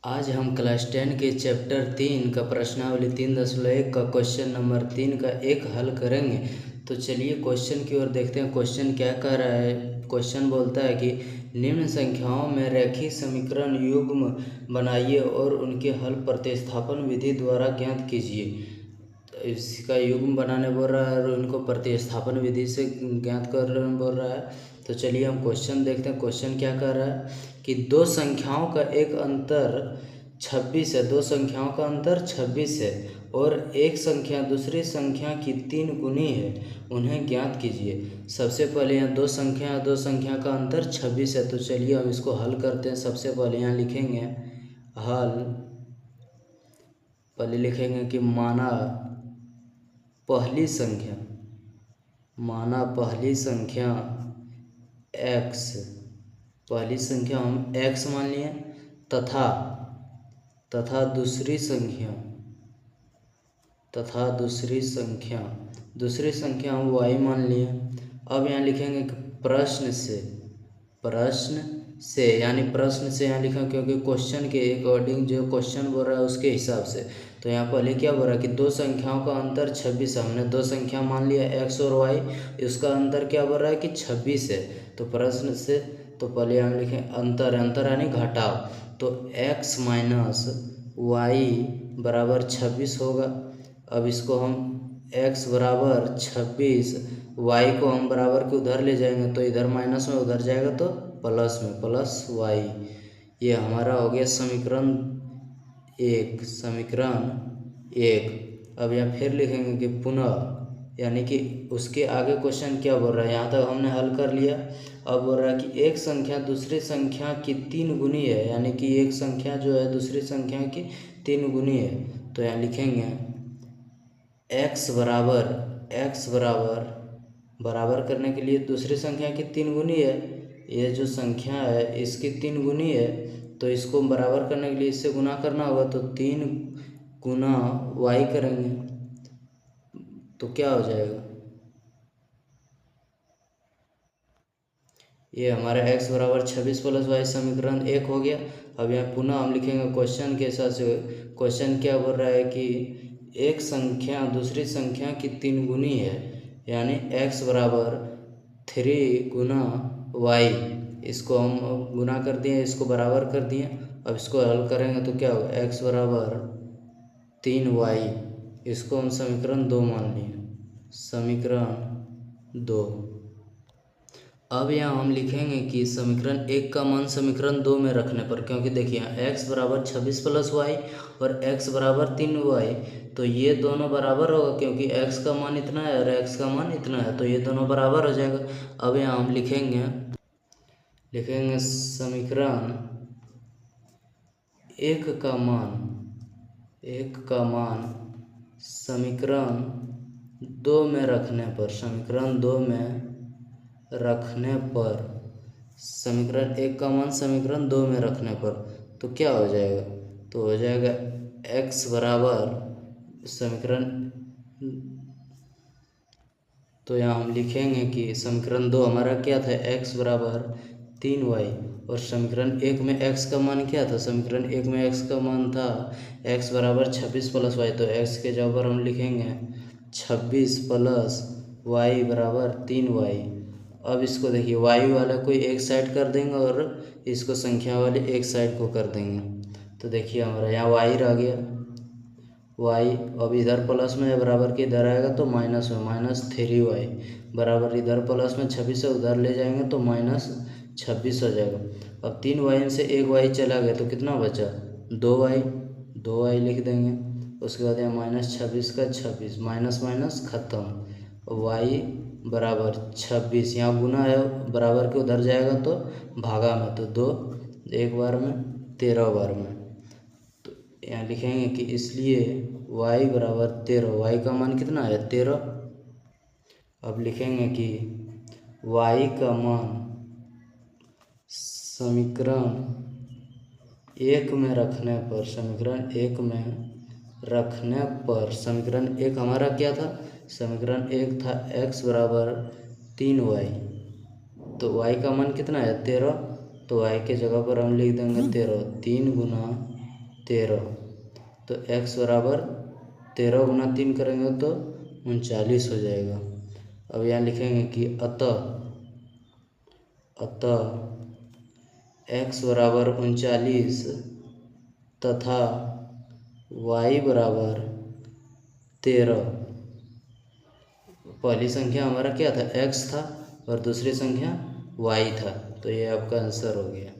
आज हम क्लास 10 के चैप्टर 3 का प्रश्नावली 3.1 का क्वेश्चन नंबर 3 का एक हल करेंगे। तो चलिए क्वेश्चन की ओर देखते हैं। क्वेश्चन क्या कह रहा है। क्वेश्चन बोलता है कि निम्न संख्याओं में रैखिक समीकरण युग्म बनाइए और उनके हल प्रतिस्थापन विधि द्वारा ज्ञात कीजिए। इसका युग्म बनाने बोल रहा है और उनको प्रतिस्थापन विधि से ज्ञात करने बोल रहा है। तो चलिए हम क्वेश्चन देखते हैं। क्वेश्चन क्या कर रहा है कि दो संख्याओं का एक अंतर 26 है। दो संख्याओं का अंतर 26 है और एक संख्या दूसरी संख्या की 3 गुनी है, उन्हें ज्ञात कीजिए। सबसे पहले यहाँ दो संख्या का अंतर 26 है। तो चलिए हम इसको हल करते हैं। सबसे पहले यहाँ लिखेंगे हल। पहले लिखेंगे कि माना पहली संख्या x, पहली संख्या हम x मान लिए तथा दूसरी संख्या हम y मान लिए। अब यहाँ लिखेंगे कि प्रश्न से यानी प्रश्न से यहाँ लिखा क्योंकि क्वेश्चन के अकॉर्डिंग जो क्वेश्चन बोल रहा है उसके हिसाब से। तो यहाँ पहले क्या बोल रहा है कि दो संख्याओं का अंतर 26 है। हमने दो संख्या मान लिया x और y, इसका अंतर क्या बोल रहा है कि 26 है। तो प्रश्न से तो पहले हम लिखें अंतर यानी घटाव। तो x माइनस y बराबर 26 होगा। अब इसको हम x बराबर 26, y को हम बराबर के उधर ले जाएंगे तो इधर माइनस में उधर जाएगा तो प्लस में, प्लस y। ये हमारा हो गया समीकरण एक। अब यहाँ फिर लिखेंगे कि पुनः, यानी कि उसके आगे क्वेश्चन क्या बोल रहा है। यहाँ तक हमने हल कर लिया। अब बोल रहा है कि एक संख्या दूसरी संख्या की 3 गुनी है, यानी कि एक संख्या जो है दूसरी संख्या की 3 गुनी है। तो यहाँ लिखेंगे x बराबर करने के लिए दूसरी संख्या की 3 गुनी है। ये जो संख्या है इसकी 3 गुनी है, तो इसको बराबर करने के लिए इससे गुना करना होगा। तो 3 गुना y करेंगे तो क्या हो जाएगा, ये हमारा x बराबर 26 प्लस y समीकरण 1 हो गया। अब यहाँ पुनः हम लिखेंगे क्वेश्चन के हिसाब से। क्वेश्चन क्या बोल रहा है कि एक संख्या दूसरी संख्या की 3 गुनी है, यानी x बराबर 3 गुना y। इसको हम गुना कर दिए, इसको बराबर कर दिए। अब इसको हल करेंगे तो क्या होगा, x बराबर 3y। इसको हम समीकरण 2 मान लिए, समीकरण 2। अब यहाँ हम लिखेंगे कि समीकरण 1 का मान समीकरण 2 में रखने पर, क्योंकि देखिए x बराबर 26 प्लस y और x बराबर 3y, तो ये दोनों बराबर होगा क्योंकि x का मान इतना है और x का मान इतना है, तो ये दोनों बराबर हो जाएगा। अब यहाँ हम लिखेंगे समीकरण 1 का मान समीकरण 2 में रखने पर, समीकरण 1 का मान समीकरण 2 में रखने पर तो क्या हो जाएगा, तो हो जाएगा x बराबर समीकरण, तो यहाँ हम लिखेंगे कि समीकरण 2 हमारा क्या था, x बराबर 3y। और समीकरण 1 में x का मान क्या था, समीकरण 1 में x का मान था x बराबर 26 प्लस y। तो x के जगह पर हम लिखेंगे 26 प्लस y बराबर 3y। अब इसको देखिए y वाला कोई एक साइड कर देंगे और इसको संख्या वाले एक साइड को कर देंगे। तो देखिए हमारा यहाँ y रह गया, y अब इधर प्लस में है, बराबर के इधर आएगा तो माइनस में, माइनस 3y बराबर इधर प्लस में 26 है, उधर ले जाएंगे तो माइनस 26 हो जाएगा। अब 3y से 1y चला गया तो कितना बचा, 2y लिख देंगे। उसके बाद यहाँ माइनस 26 का 26, माइनस माइनस खत्म, y बराबर 26। यहाँ गुना है, बराबर के उधर जाएगा तो भागा में, तो 2 एक बार में 13 बार में। तो यहाँ लिखेंगे कि इसलिए y बराबर 13, y का मान कितना है 13। अब लिखेंगे कि y का मान समीकरण 1 में रखने पर, समीकरण 1 हमारा क्या था, समीकरण 1 था x बराबर 3y। तो y का मान कितना है 13, तो y के जगह पर हम लिख देंगे 13। 3 गुना 13। तो x बराबर 13 गुना 3 करेंगे तो 39 हो जाएगा। अब यहाँ लिखेंगे कि अतः x बराबर 39 तथा y बराबर 13। पहली संख्या हमारा क्या था, x था, और दूसरी संख्या y था। तो ये आपका आंसर हो गया।